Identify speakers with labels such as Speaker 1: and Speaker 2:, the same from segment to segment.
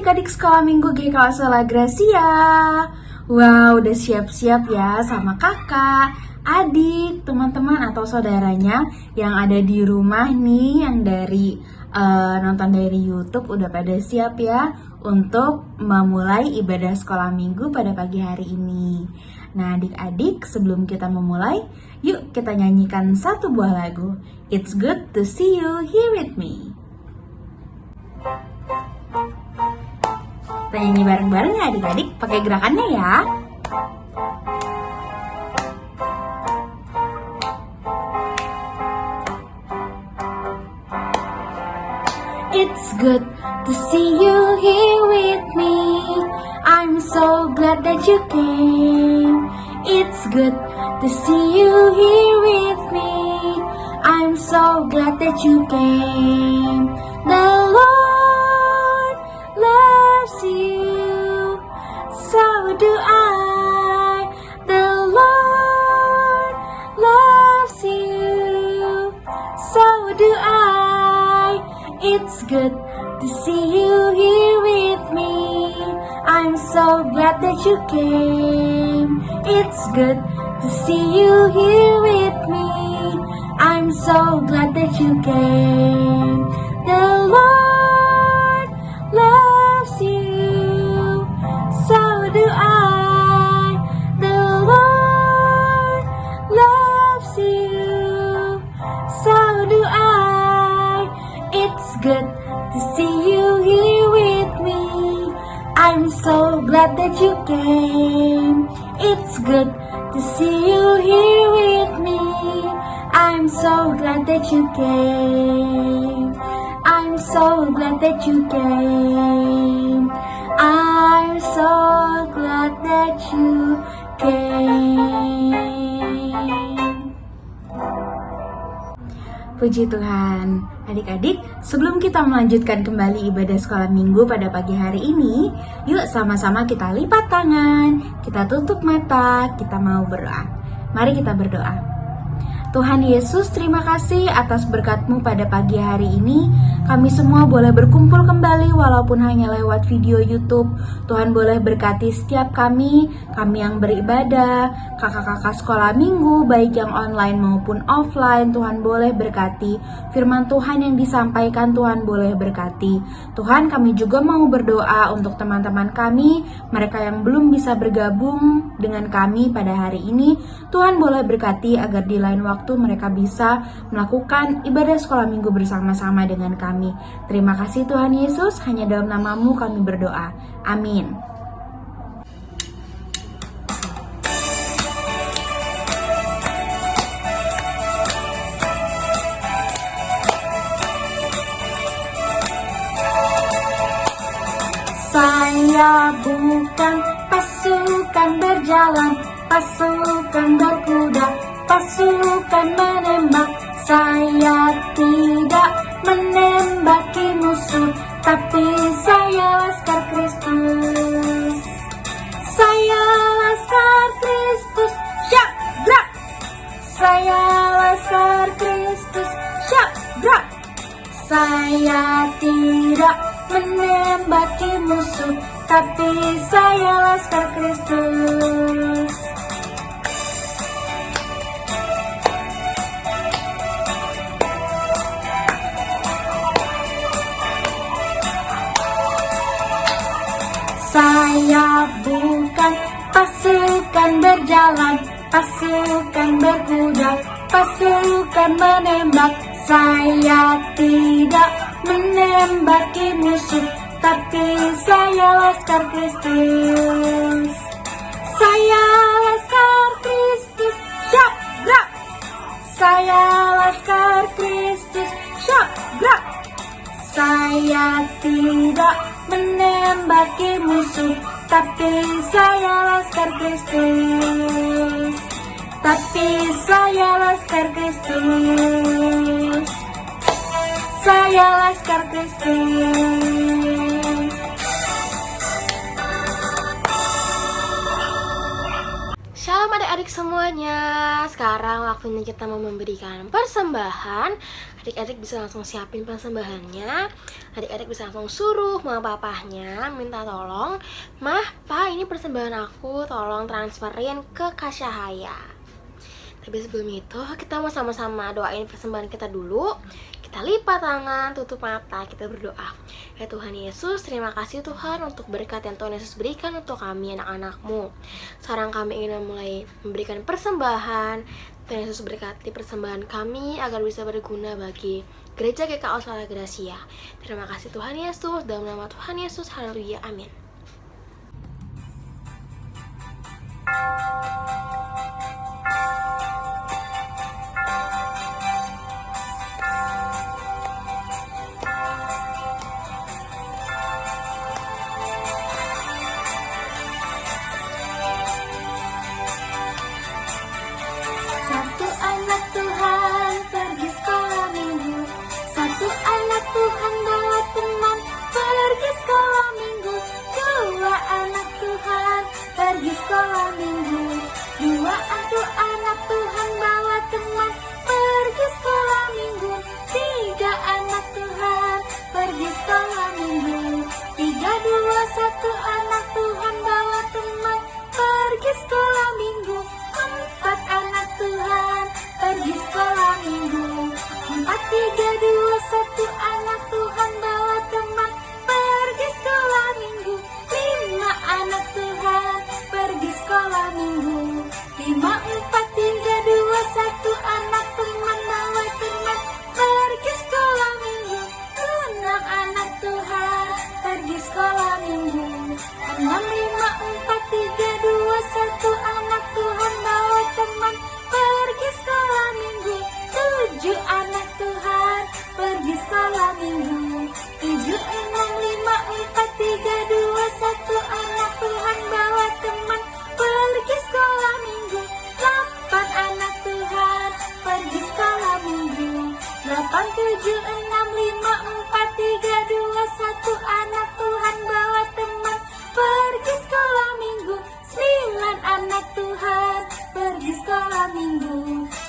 Speaker 1: adik-adik sekolah minggu GKO Sola Gracia. Wow, udah siap-siap ya sama kakak, adik, teman-teman atau saudaranya yang ada di rumah nih, yang dari nonton dari YouTube udah pada siap ya untuk memulai ibadah sekolah minggu pada pagi hari ini. Nah, adik-adik, sebelum kita memulai, yuk kita nyanyikan satu buah lagu. It's good to see you here with me. Kita nyanyi bareng-bareng ya adik-adik, pakai gerakannya ya. It's good to see you here with me. I'm so glad that you came. It's good to see you here with me. I'm so glad that you came. The Lord loves you, so do I. The Lord loves you, so do I. It's good to see you here with me. I'm so glad that you came. It's good to see you here with me. I'm so glad that you came. The Lord loves you, so do I. The Lord loves you, so do I. It's good to see you here with me. I'm so glad that you came. It's good to see you here with me. I'm so glad that you came. I'm so glad that you came. I'm so glad that you came. Puji Tuhan. Adik-adik, sebelum kita melanjutkan kembali ibadah sekolah minggu pada pagi hari ini, yuk sama-sama kita lipat tangan, kita tutup mata, kita mau berdoa. Mari kita berdoa. Tuhan Yesus, terima kasih atas berkat-Mu pada pagi hari ini. Kami semua boleh berkumpul kembali walaupun hanya lewat video YouTube. Tuhan boleh berkati setiap kami yang beribadah, kakak-kakak sekolah minggu, baik yang online maupun offline. Tuhan boleh berkati firman Tuhan yang disampaikan, Tuhan boleh berkati. Tuhan, kami juga mau berdoa untuk teman-teman kami, mereka yang belum bisa bergabung dengan kami pada hari ini. Tuhan boleh berkati agar di lain waktu mereka bisa melakukan ibadah sekolah minggu bersama-sama dengan kami. Terima kasih Tuhan Yesus, hanya dalam nama-Mu kami berdoa. Amin. Saya bukan pasukan berjalan, pasukan berkuda, pasukan menembak. Saya tidak menembaki musuh, tapi saya laskar Kristus. Saya laskar Kristus, syak, brak. Saya laskar Kristus, syak, brak. Saya tidak menembaki musuh, tapi saya laskar Kristus. Saya bukan pasukan berjalan, pasukan berkuda, pasukan menembak. Saya tidak menembaki musuh, tapi saya laskar Kristus. Saya laskar Kristus, syak, brak. Saya laskar Kristus, syak, brak. Saya tidak menembaki musuh, tapi saya laskar Kristus. Tapi saya laskar Kristus. Saya laskar Kristus.
Speaker 2: Shalom adik-adik semuanya. Sekarang waktunya kita mau memberikan persembahan. Adik-adik bisa langsung siapin persembahannya. Adik-adik bisa langsung suruh mama papahnya minta tolong, "Mah, Pa, ini persembahan aku, tolong transferin ke Kak Syahaya." Tapi sebelum itu kita mau sama-sama doain persembahan kita dulu. Kita lipat tangan, tutup mata, kita berdoa. Ya Tuhan Yesus, terima kasih Tuhan untuk berkat yang Tuhan Yesus berikan untuk kami anak-anak-Mu. Sekarang kami ingin mulai memberikan persembahan. Tuhan Yesus berkati persembahan kami agar bisa berguna bagi Gereja GKO Sala Gracia. Terima kasih Tuhan Yesus, dalam nama Tuhan Yesus, haleluya, amin.
Speaker 1: Satu anak Tuhan pergi sekolah minggu. Satu anak Tuhan bawa teman pergi sekolah minggu. Dua anak Tuhan pergi sekolah minggu. Dua anak Tuhan bawa teman pergi sekolah minggu. Tiga anak Tuhan pergi sekolah minggu. Tiga, dua, satu anak Tuhan bawa teman pergi sekolah minggu. Empat anak Tuhan pergi sekolah minggu. Empat, tiga, dua, satu anak Tuhan bawa teman pergi sekolah minggu. Lima anak Tuhan pergi sekolah minggu. Lima, empat, tiga, dua, satu anak teman bawa teman pergi sekolah minggu. Enam anak Tuhan pergi sekolah minggu. Enam, lima, empat, tiga, dua, satu anak Tuhan bawa teman pergi sekolah minggu. Tujuh anak Tuhan pergi sekolah minggu. Tujuh, enam, lima, empat, tiga, dua, satu anak Tuhan bawa teman pergi sekolah minggu. Delapan anak Tuhan pergi sekolah minggu. Delapan, tujuh, enam, lima, empat, tiga, dua, satu anak Tuhan bawa teman pergi sekolah minggu. Sembilan anak Tuhan pergi sekolah minggu.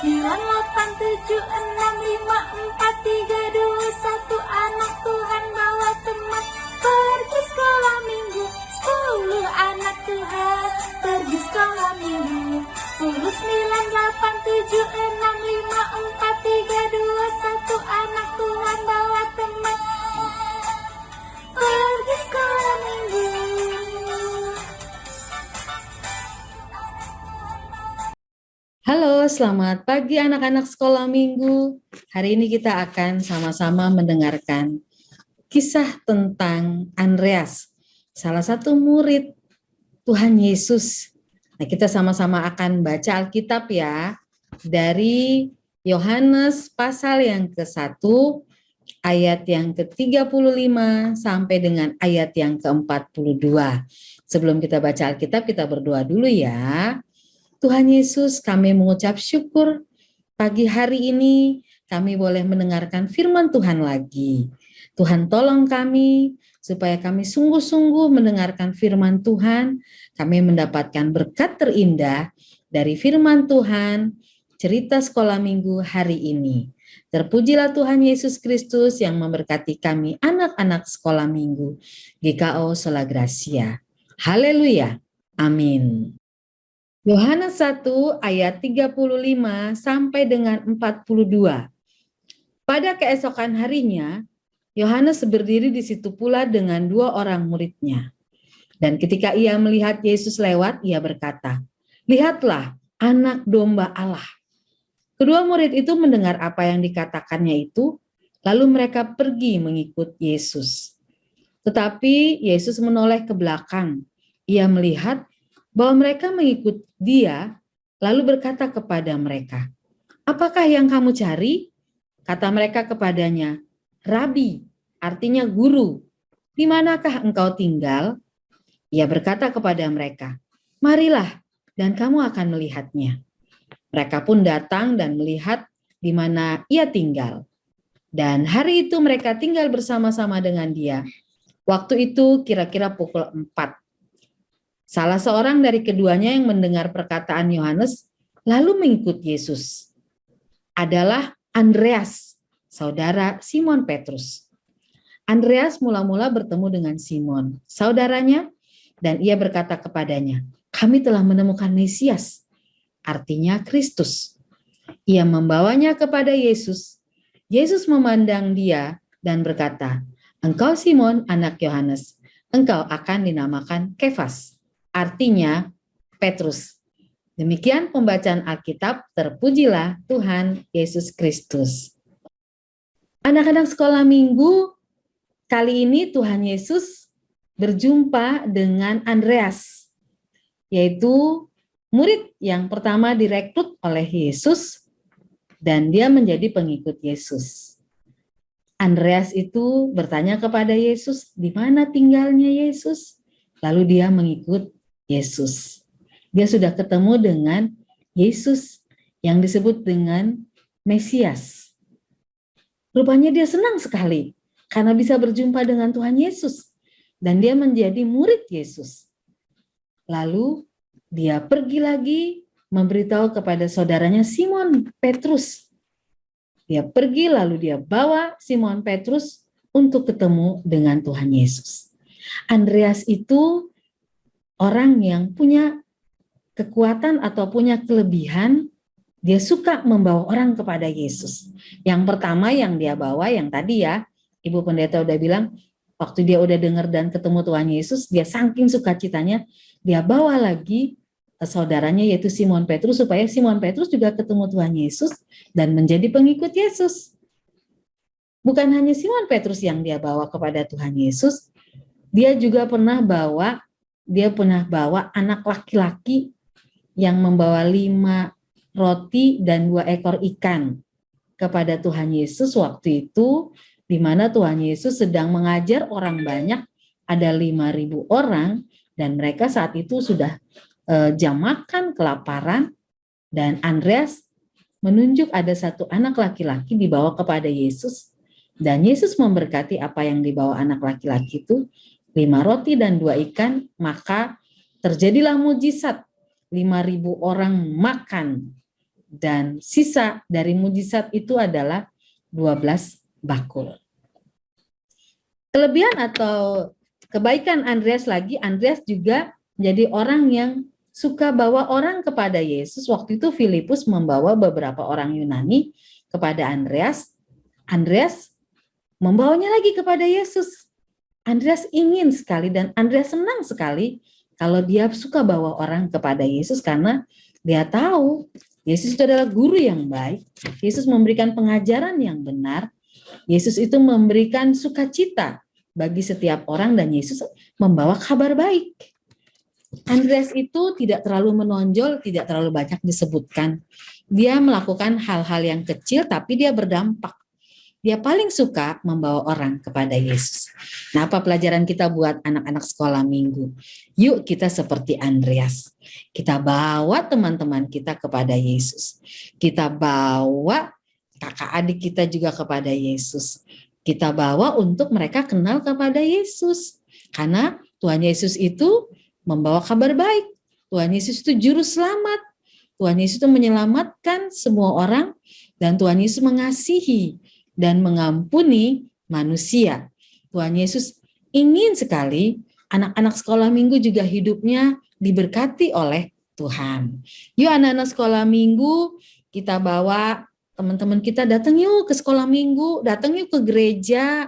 Speaker 1: Sembilan, delapan, tujuh, enam, lima, empat, tiga, dua, satu anak Tuhan bawa teman pergi sekolah minggu. Sepuluh anak Tuhan pergi sekolah minggu. Sepuluh, sembilan, delapan, tujuh, enam, lima, empat, tiga, dua, satu anak Tuhan bawa teman pergi sekolah minggu.
Speaker 3: Halo, selamat pagi anak-anak sekolah minggu. Hari ini kita akan sama-sama mendengarkan kisah tentang Andreas, salah satu murid Tuhan Yesus. Nah, kita sama-sama akan baca Alkitab ya, dari Yohanes pasal yang ke-1, ayat yang ke-35 sampai dengan ayat yang ke-42. Sebelum kita baca Alkitab, kita berdoa dulu ya. Tuhan Yesus, kami mengucap syukur pagi hari ini kami boleh mendengarkan firman Tuhan lagi. Tuhan tolong kami supaya kami sungguh-sungguh mendengarkan firman Tuhan, kami mendapatkan berkat terindah dari firman Tuhan, cerita sekolah minggu hari ini. Terpujilah Tuhan Yesus Kristus yang memberkati kami anak-anak sekolah minggu GKO Sola Gracia. Haleluya. Amin. Yohanes 1 ayat 35 sampai dengan 42. Pada keesokan harinya, Yohanes berdiri di situ pula dengan dua orang muridnya. Dan ketika ia melihat Yesus lewat, ia berkata, "Lihatlah anak domba Allah." Kedua murid itu mendengar apa yang dikatakannya itu, lalu mereka pergi mengikut Yesus. Tetapi Yesus menoleh ke belakang. Ia melihat bahwa mereka mengikut dia, lalu berkata kepada mereka, "Apakah yang kamu cari?" Kata mereka kepadanya, "Rabi," artinya guru, "di manakah engkau tinggal?" Ia berkata kepada mereka, "Marilah, dan kamu akan melihatnya." Mereka pun datang dan melihat di mana ia tinggal. Dan hari itu mereka tinggal bersama-sama dengan dia. Waktu itu kira-kira pukul 4. Salah seorang dari keduanya yang mendengar perkataan Yohanes lalu mengikut Yesus adalah Andreas, saudara Simon Petrus. Andreas mula-mula bertemu dengan Simon, saudaranya, dan ia berkata kepadanya, "Kami telah menemukan Mesias," artinya Kristus. Ia membawanya kepada Yesus. Yesus memandang dia dan berkata, "Engkau Simon, anak Yohanes, engkau akan dinamakan Kefas," artinya Petrus. Demikian pembacaan Alkitab, terpujilah Tuhan Yesus Kristus. Anak-anak sekolah minggu, kali ini Tuhan Yesus berjumpa dengan Andreas, yaitu murid yang pertama direkrut oleh Yesus dan dia menjadi pengikut Yesus. Andreas itu bertanya kepada Yesus, di mana tinggalnya Yesus? Lalu dia mengikut Yesus. Dia sudah ketemu dengan Yesus yang disebut dengan Mesias. Rupanya dia senang sekali karena bisa berjumpa dengan Tuhan Yesus dan dia menjadi murid Yesus. Lalu dia pergi lagi memberitahu kepada saudaranya Simon Petrus. Dia pergi lalu dia bawa Simon Petrus untuk ketemu dengan Tuhan Yesus. Andreas itu orang yang punya kekuatan atau punya kelebihan, dia suka membawa orang kepada Yesus. Yang pertama yang dia bawa, yang tadi ya, Ibu Pendeta udah bilang, waktu dia udah dengar dan ketemu Tuhan Yesus, dia saking sukacitanya, dia bawa lagi saudaranya yaitu Simon Petrus, supaya Simon Petrus juga ketemu Tuhan Yesus dan menjadi pengikut Yesus. Bukan hanya Simon Petrus yang dia bawa kepada Tuhan Yesus, dia juga pernah bawa anak laki-laki yang membawa 5 roti dan 2 ekor ikan kepada Tuhan Yesus waktu itu, di mana Tuhan Yesus sedang mengajar orang banyak, ada 5.000 orang, dan mereka saat itu sudah jam makan, kelaparan, dan Andreas menunjuk ada satu anak laki-laki dibawa kepada Yesus, dan Yesus memberkati apa yang dibawa anak laki-laki itu, 5 roti dan 2 ikan, maka terjadilah mujizat. 5.000 orang makan dan sisa dari mujizat itu adalah 12 bakul. Kelebihan atau kebaikan Andreas lagi, Andreas juga menjadi orang yang suka bawa orang kepada Yesus. Waktu itu Filipus membawa beberapa orang Yunani kepada Andreas. Andreas membawanya lagi kepada Yesus. Andreas ingin sekali dan Andreas senang sekali kalau dia suka bawa orang kepada Yesus karena dia tahu Yesus itu adalah guru yang baik. Yesus memberikan pengajaran yang benar. Yesus itu memberikan sukacita bagi setiap orang dan Yesus membawa kabar baik. Andreas itu tidak terlalu menonjol, tidak terlalu banyak disebutkan. Dia melakukan hal-hal yang kecil tapi dia berdampak. Dia paling suka membawa orang kepada Yesus. Nah, apa pelajaran kita buat anak-anak sekolah minggu? Yuk kita seperti Andreas. Kita bawa teman-teman kita kepada Yesus. Kita bawa kakak adik kita juga kepada Yesus. Kita bawa untuk mereka kenal kepada Yesus. Karena Tuhan Yesus itu membawa kabar baik. Tuhan Yesus itu juru selamat. Tuhan Yesus itu menyelamatkan semua orang. Dan Tuhan Yesus mengasihi dan mengampuni manusia. Tuhan Yesus ingin sekali anak-anak sekolah minggu juga hidupnya diberkati oleh Tuhan. Yuk anak-anak sekolah minggu, kita bawa teman-teman kita, datang yuk ke sekolah minggu, datang yuk ke gereja.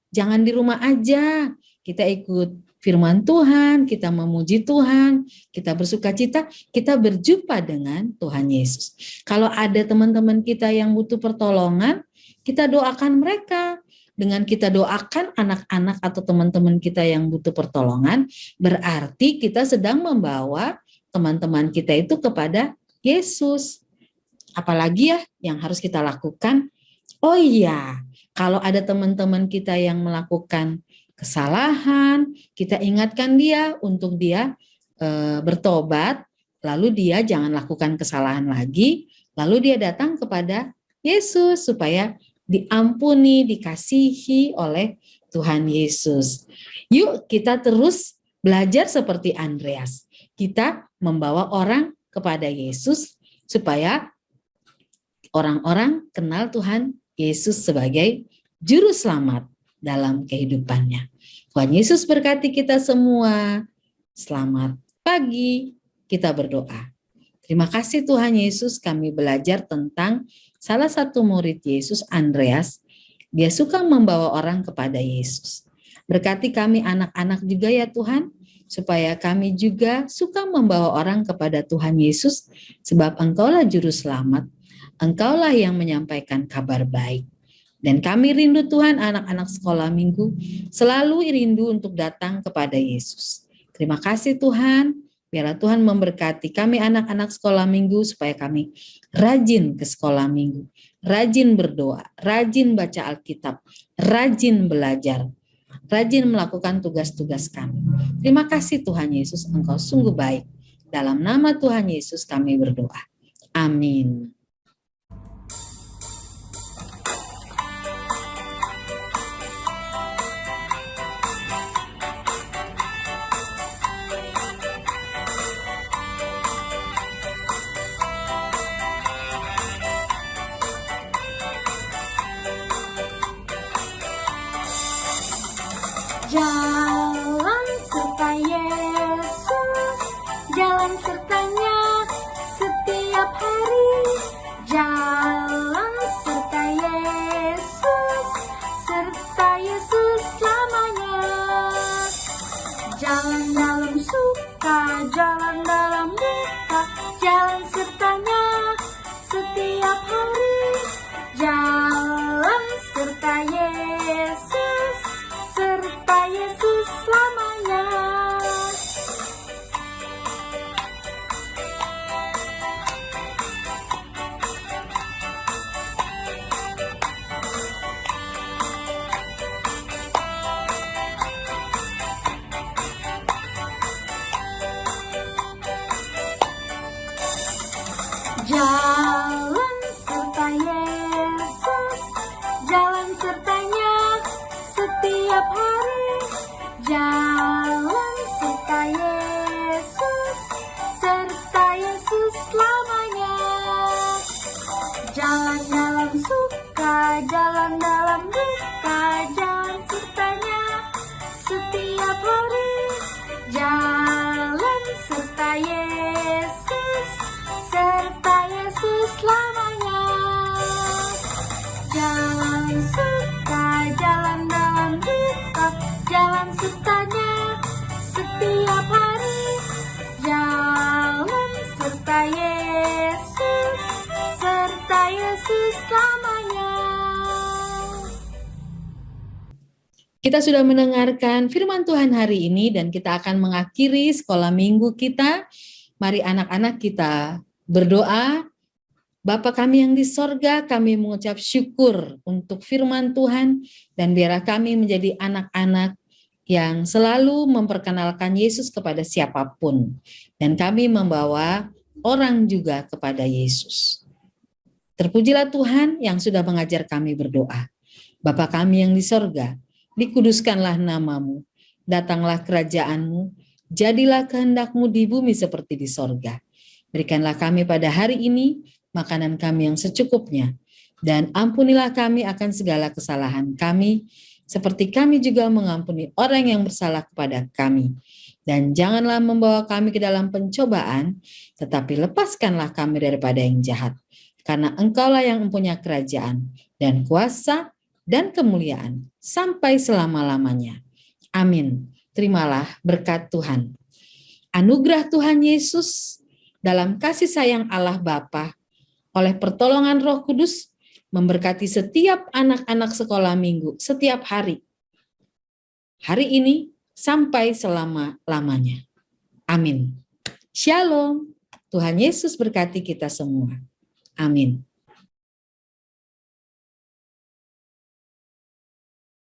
Speaker 3: Jangan di rumah aja. Kita ikut firman Tuhan, kita memuji Tuhan, kita bersukacita, kita berjumpa dengan Tuhan Yesus. Kalau ada teman-teman kita yang butuh pertolongan, kita doakan mereka. Dengan kita doakan anak-anak atau teman-teman kita yang butuh pertolongan, berarti kita sedang membawa teman-teman kita itu kepada Yesus. Apalagi ya yang harus kita lakukan? Oh iya, kalau ada teman-teman kita yang melakukan kesalahan, kita ingatkan dia untuk dia bertobat, lalu dia jangan lakukan kesalahan lagi, lalu dia datang kepada Yesus supaya diampuni, dikasihi oleh Tuhan Yesus. Yuk kita terus belajar seperti Andreas. Kita membawa orang kepada Yesus supaya orang-orang kenal Tuhan Yesus sebagai juru selamat dalam kehidupannya. Tuhan Yesus berkati kita semua. Selamat pagi, kita berdoa. Terima kasih Tuhan Yesus, kami belajar tentang salah satu murid Yesus, Andreas. Dia suka membawa orang kepada Yesus. Berkati kami anak-anak juga ya Tuhan, supaya kami juga suka membawa orang kepada Tuhan Yesus, sebab Engkaulah juru selamat, Engkaulah yang menyampaikan kabar baik. Dan kami rindu Tuhan anak-anak sekolah minggu selalu rindu untuk datang kepada Yesus. Terima kasih Tuhan, biarlah Tuhan memberkati kami anak-anak sekolah minggu supaya kami rajin ke sekolah minggu, rajin berdoa, rajin baca Alkitab, rajin belajar, rajin melakukan tugas-tugas kami. Terima kasih Tuhan Yesus, Engkau sungguh baik. Dalam nama Tuhan Yesus kami berdoa. Amin.
Speaker 1: Jalan serta Yesus, jalan sertanya setiap hari. Jalan serta Yesus, serta Yesus selamanya. Jalan dalam suka, jalan dalam duka, jalan sertanya setiap hari. Jalan serta Yesus, serta Yesus selamanya. Jalan serta Yesus, jalan sertanya setiap hari. Jalan serta Yesus, serta Yesus selamanya. Jalan dalam suka, jalan dalam duka, jalan sertanya setiap hari. Jalan serta Yesus, serta Yesus selamanya. Jalan suka, jalan dalam duka, jalan sertanya setiap hari. Jalan serta Yesus, serta Yesus selamanya.
Speaker 3: Kita sudah mendengarkan firman Tuhan hari ini dan kita akan mengakhiri sekolah minggu kita. Mari anak-anak kita berdoa. Bapa kami yang di sorga, kami mengucap syukur untuk firman Tuhan dan biarlah kami menjadi anak-anak yang selalu memperkenalkan Yesus kepada siapapun. Dan kami membawa orang juga kepada Yesus. Terpujilah Tuhan yang sudah mengajar kami berdoa. Bapa kami yang di sorga, dikuduskanlah namamu, datanglah kerajaanmu, jadilah kehendakmu di bumi seperti di sorga. Berikanlah kami pada hari ini makanan kami yang secukupnya, dan ampunilah kami akan segala kesalahan kami, seperti kami juga mengampuni orang yang bersalah kepada kami. Dan janganlah membawa kami ke dalam pencobaan, tetapi lepaskanlah kami daripada yang jahat. Karena Engkaulah yang mempunyai kerajaan, dan kuasa, dan kemuliaan, sampai selama-lamanya. Amin. Terimalah berkat Tuhan. Anugerah Tuhan Yesus dalam kasih sayang Allah Bapa, oleh pertolongan Roh Kudus, memberkati setiap anak-anak sekolah minggu setiap hari. Hari ini sampai selama-lamanya. Amin. Shalom. Tuhan Yesus berkati kita semua. Amin.